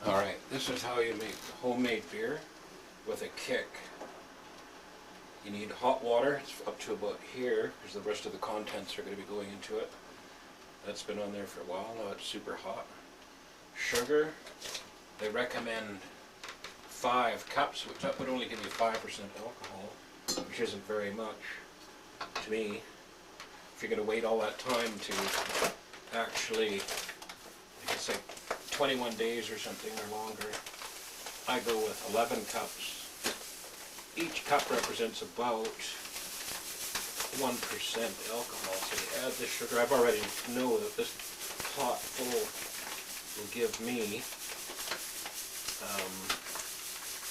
Alright, this is how you make homemade beer with a kick. You need hot water, it's up to about here, because the rest of the contents are going to be going into it. That's been on there for a while, now it's super hot. Sugar, they recommend 5 cups, which that would only give you 5% alcohol, which isn't very much to me. If you're going to wait all that time to actually, I think it's like 21 days or something or longer, I go with 11 cups. Each cup represents about 1% alcohol, so you add the sugar. I've already know that this pot full will give me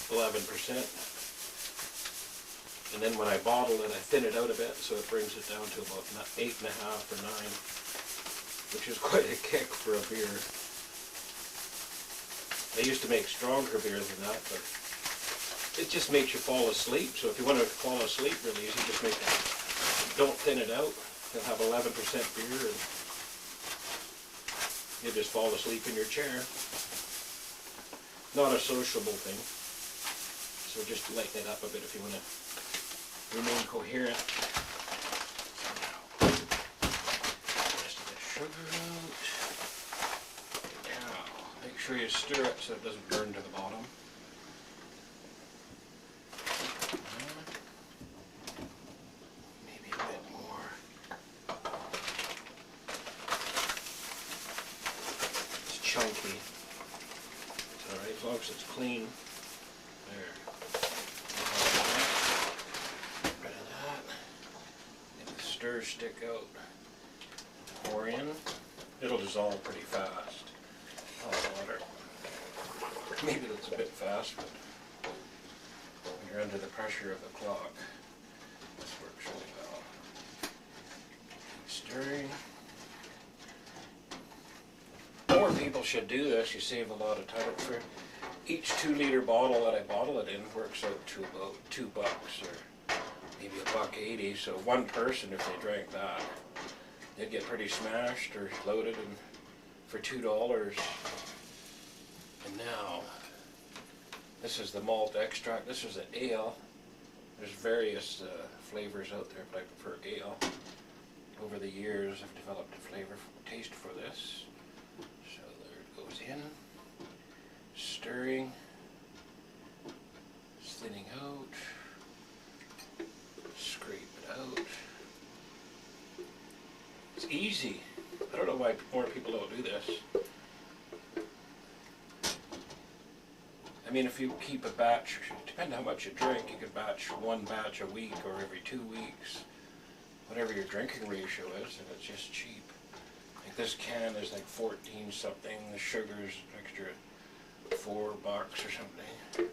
11%. And then when I bottle it, I thin it out a bit, so it brings it down to about 8.5 or 9, which is quite a kick for a beer. They used to make stronger beer than that, but it just makes you fall asleep. So if you want to fall asleep really easy, just make that. Don't thin it out. You'll have 11% beer, and you just fall asleep in your chair. Not a sociable thing. So just lighten it up a bit if you want to remain coherent. Rest of the sugar out. Now, make sure you stir it so it doesn't burn to the bottom. Maybe a bit more. It's chunky. It's alright as long as it's clean. There. Stir stick out, pour in. It'll dissolve pretty fast. Hot water. Maybe that's a bit fast, but when you're under the pressure of the clock, this works really well. Keep stirring. More people should do this. You save a lot of time. For each 2-liter bottle that I bottle it in works out to about $2 or maybe $1.80, so one person, if they drank that, they'd get pretty smashed or loaded, and for $2. And now, this is the malt extract. This is an ale. There's various flavors out there, but I prefer ale. Over the years, I've developed a taste for this. So there it goes in. Stirring. Thinning out. Scrape it out. It's easy. I don't know why more people don't do this. I mean, if you keep a batch, depending on how much you drink, you could batch 1 batch a week or every 2 weeks, whatever your drinking ratio is, and it's just cheap. Like this can is like 14 something, the sugar's extra $4 or something.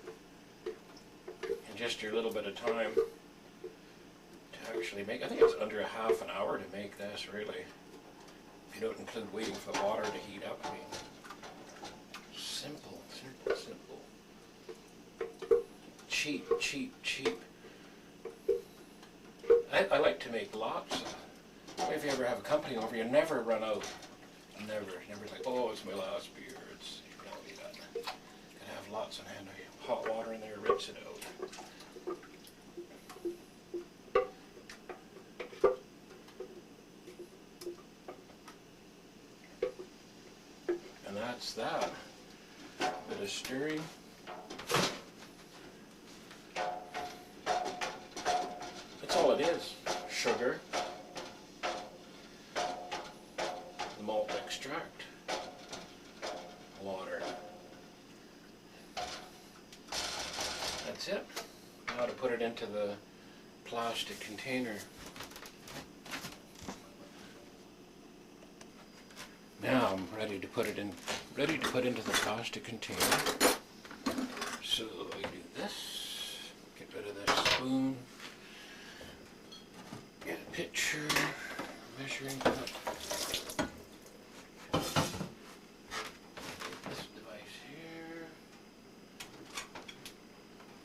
And just your little bit of time actually make, I think it's under a half an hour to make this, really. If you don't include waiting for the water to heat up. I mean, simple, simple, simple. Cheap, cheap, cheap. I like to make lots. If you ever have a company over, you never run out. Never. Never like, oh, it's my last beer. It's really that. Gotta have lots on hand. Hot water in there, rinse it out. That's that. A bit of stirring. That's all it is. Sugar, the malt extract, water. That's it. Now to put it into the plastic container. Now I'm ready to put it in. Ready to put into the plastic container. So I do this, get rid of that spoon, get a pitcher, measuring cup, this device here.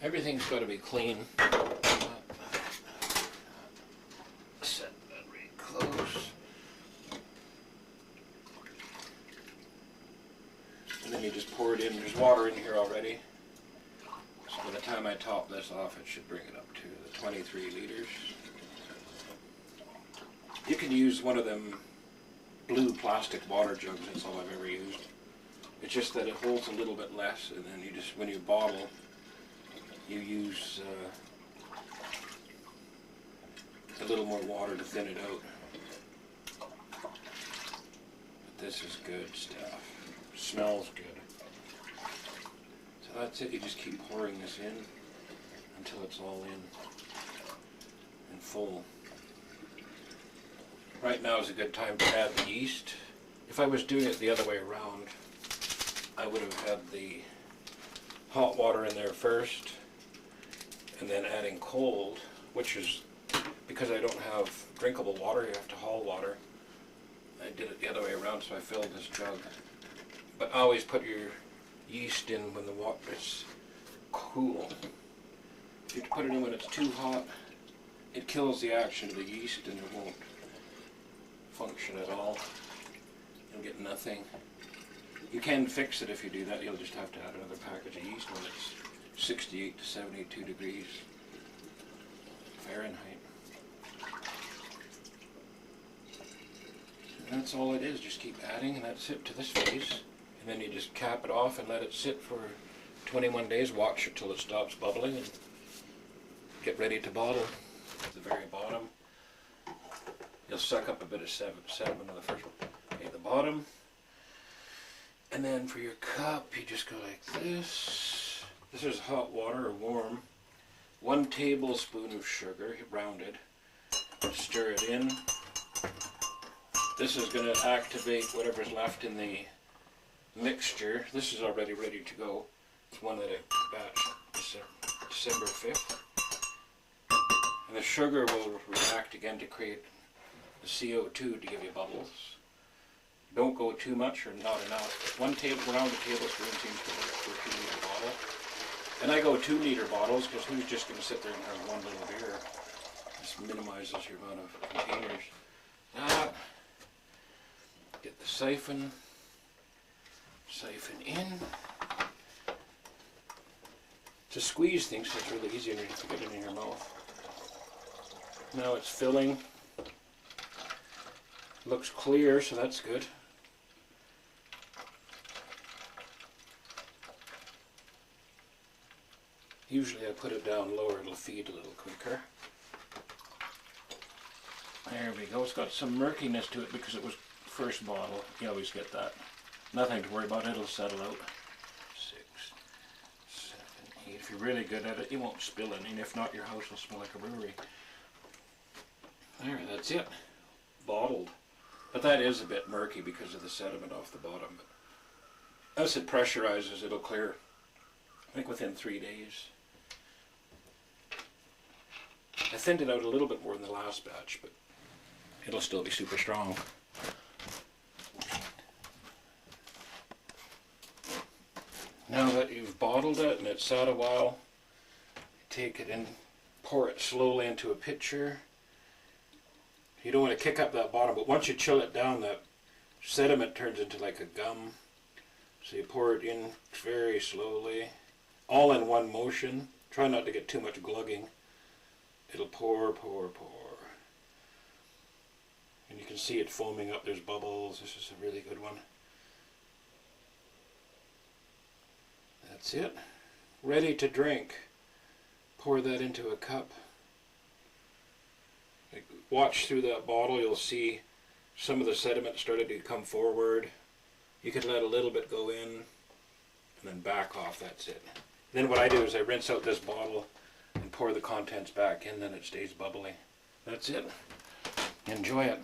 Everything's got to be clean. Set that right close. And then you just pour it it in. There's water in here already. So by the time I top this off, it should bring it up to the 23 liters. You can use one of them blue plastic water jugs. That's all I've ever used. It's just that it holds a little bit less, and then you just, when you bottle, you use a little more water to thin it out. But this is good stuff. Smells good. So that's it. You just keep pouring this in until it's all in and full. Right now is a good time to add the yeast. If I was doing it the other way around, I would have had the hot water in there first and then adding cold, which is, because I don't have drinkable water, you have to haul water. I did it the other way around, so I filled this jug. But always put your yeast in when the water is cool. If you put it in when it's too hot, it kills the action of the yeast and it won't function at all. You'll get nothing. You can fix it if you do that. You'll just have to add another package of yeast when it's 68 to 72 degrees Fahrenheit. And that's all it is. Just keep adding, and that's it to this phase. And then you just cap it off and let it sit for 21 days. Watch it till it stops bubbling and get ready to bottle. At the very bottom, you'll suck up a bit of sediment on the first one. Okay, at the bottom. And then for your cup, you just go like this. This is hot water or warm. 1 tablespoon of sugar, rounded. Stir it in. This is going to activate whatever's left in the mixture. This is already ready to go. It's one that I batched December 5th. And the sugar will react again to create the CO2 to give you bubbles. Don't go too much or not enough. 1 rounded tablespoon seems to work for a 2-liter bottle. And I go 2-liter bottles because who's just going to sit there and have one little beer? This minimizes your amount of containers. Get the siphon in. To squeeze things, so it's really easy when you get it in your mouth. Now it's filling. Looks clear, so that's good. Usually I put it down lower, it'll feed a little quicker. There we go. It's got some murkiness to it because it was first bottle. You always get that. Nothing to worry about, it'll settle out. 6, 7, 8. If you're really good at it, you won't spill any, and if not, your house will smell like a brewery. There, that's it. Bottled. But that is a bit murky because of the sediment off the bottom. But as it pressurizes, it'll clear, I think, within 3 days. I thinned it out a little bit more than the last batch, but it'll still be super strong. Now that you've bottled it and it's sat a while, take it and pour it slowly into a pitcher. You don't want to kick up that bottom, but once you chill it down, that sediment turns into like a gum. So you pour it in very slowly, all in one motion. Try not to get too much glugging. It'll pour, pour, pour. And you can see it foaming up. There's bubbles. This is a really good one. That's it. Ready to drink. Pour that into a cup. Watch through that bottle. You'll see some of the sediment started to come forward. You could let a little bit go in and then back off. That's it. Then what I do is I rinse out this bottle and pour the contents back in, then it stays bubbly. That's it. Enjoy it.